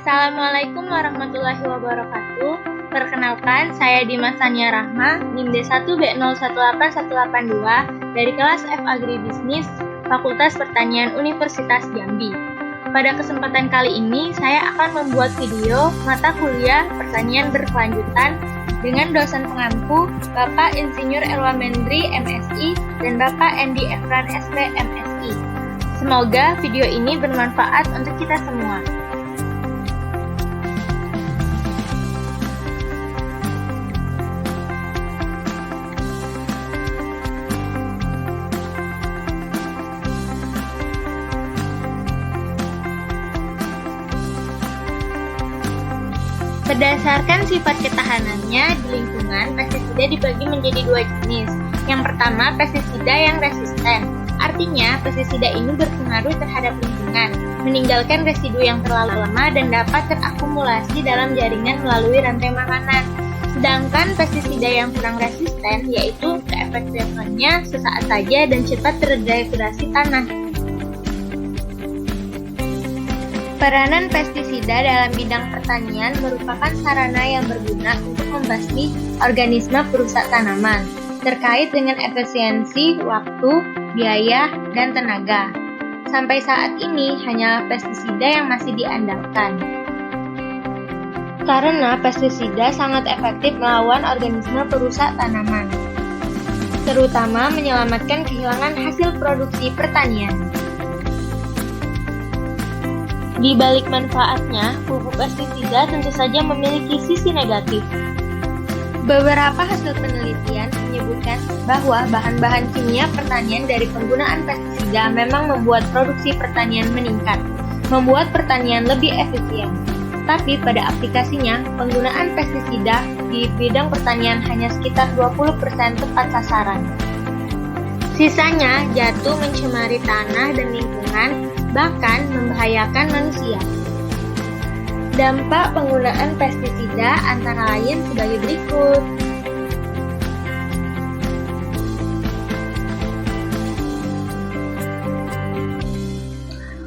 Assalamualaikum warahmatullahi wabarakatuh. Perkenalkan, saya Dimas Tania Rahma, NIM D1B018182 dari kelas F Agribisnis, Fakultas Pertanian Universitas Jambi. Pada kesempatan kali ini, saya akan membuat video mata kuliah pertanian berkelanjutan dengan dosen pengampu Bapak Insinyur Elwa Mendri, MSI, dan Bapak Endi Efran, SP, MSI. Semoga video ini bermanfaat untuk kita semua. Berdasarkan sifat ketahanannya di lingkungan, pestisida dibagi menjadi dua jenis. Yang pertama, pestisida yang resisten. Artinya, pestisida ini berpengaruh terhadap lingkungan, meninggalkan residu yang terlalu lemah dan dapat terakumulasi dalam jaringan melalui rantai makanan. Sedangkan pestisida yang kurang resisten, yaitu keefektifannya sesaat saja dan cepat terdegradasi tanah. Peranan pestisida dalam bidang pertanian merupakan sarana yang berguna untuk membasmi organisme perusak tanaman, terkait dengan efisiensi, waktu, biaya, dan tenaga. Sampai saat ini, hanya pestisida yang masih diandalkan. Karena pestisida sangat efektif melawan organisme perusak tanaman, terutama menyelamatkan kehilangan hasil produksi pertanian. Di balik manfaatnya, pupuk pestisida tentu saja memiliki sisi negatif. Beberapa hasil penelitian menyebutkan bahwa bahan-bahan kimia pertanian dari penggunaan pestisida memang membuat produksi pertanian meningkat, membuat pertanian lebih efisien. Tapi pada aplikasinya, penggunaan pestisida di bidang pertanian hanya sekitar 20% tepat sasaran. Sisanya jatuh mencemari tanah dan lingkungan, bahkan membahayakan manusia. Dampak penggunaan pestisida antara lain sebagai berikut.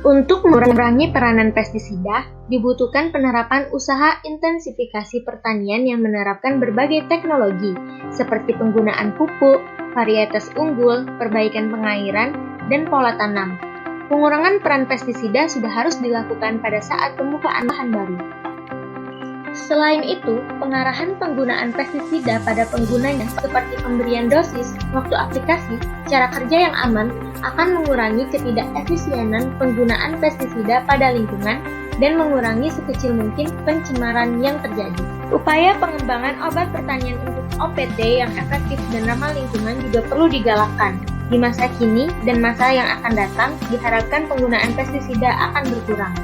Untuk mengurangi peranan pestisida, dibutuhkan penerapan usaha intensifikasi pertanian yang menerapkan berbagai teknologi, seperti penggunaan pupuk, varietas unggul, perbaikan pengairan, dan pola tanam. Pengurangan peran pestisida sudah harus dilakukan pada saat pembukaan lahan baru. Selain itu, pengarahan penggunaan pestisida pada penggunanya seperti pemberian dosis, waktu aplikasi, cara kerja yang aman akan mengurangi ketidakefisienan penggunaan pestisida pada lingkungan dan mengurangi sekecil mungkin pencemaran yang terjadi. Upaya pengembangan obat pertanian untuk OPT yang efektif dan ramah lingkungan juga perlu digalakkan. Di masa kini dan masa yang akan datang, diharapkan penggunaan pestisida akan berkurang.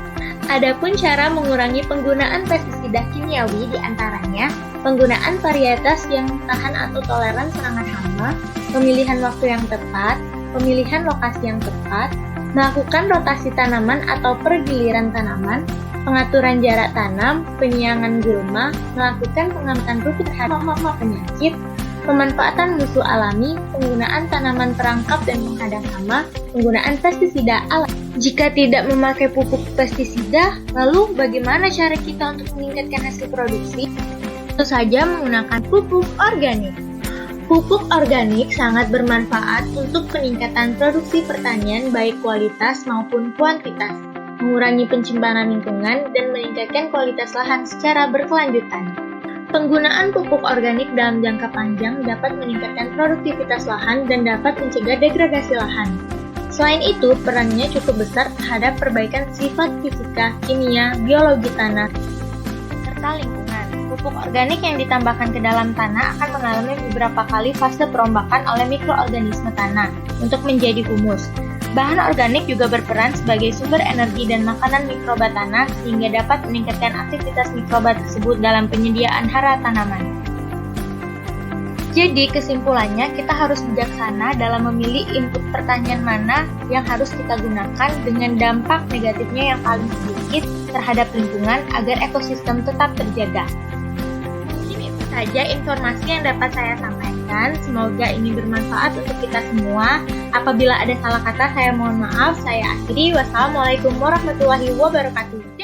Adapun cara mengurangi penggunaan pestisida kimiawi diantaranya penggunaan varietas yang tahan atau toleran serangan hama, pemilihan waktu yang tepat, pemilihan lokasi yang tepat, melakukan rotasi tanaman atau pergiliran tanaman, pengaturan jarak tanam, penyiangan gulma, melakukan pengamatan rutin terhadap penyakit, pemanfaatan musuh alami, penggunaan tanaman perangkap dan penghadang hama, penggunaan pestisida alami. Jika tidak memakai pupuk pestisida, lalu bagaimana cara kita untuk meningkatkan hasil produksi? Tentu saja menggunakan pupuk organik. Pupuk organik sangat bermanfaat untuk peningkatan produksi pertanian baik kualitas maupun kuantitas, mengurangi pencemaran lingkungan, dan meningkatkan kualitas lahan secara berkelanjutan. Penggunaan pupuk organik dalam jangka panjang dapat meningkatkan produktivitas lahan dan dapat mencegah degradasi lahan. Selain itu, perannya cukup besar terhadap perbaikan sifat fisika, kimia, biologi tanah, serta lingkungan. Pupuk organik yang ditambahkan ke dalam tanah akan mengalami beberapa kali fase perombakan oleh mikroorganisme tanah untuk menjadi humus. Bahan organik juga berperan sebagai sumber energi dan makanan mikroba tanah sehingga dapat meningkatkan aktivitas mikroba tersebut dalam penyediaan hara tanaman. Jadi kesimpulannya kita harus bijaksana dalam memilih input pertanian mana yang harus kita gunakan dengan dampak negatifnya yang paling sedikit terhadap lingkungan agar ekosistem tetap terjaga. Mungkin itu saja informasi yang dapat saya sampaikan. Semoga ini bermanfaat untuk kita semua. Apabila ada salah kata, saya mohon maaf. Saya akhiri. Wassalamualaikum warahmatullahi wabarakatuh.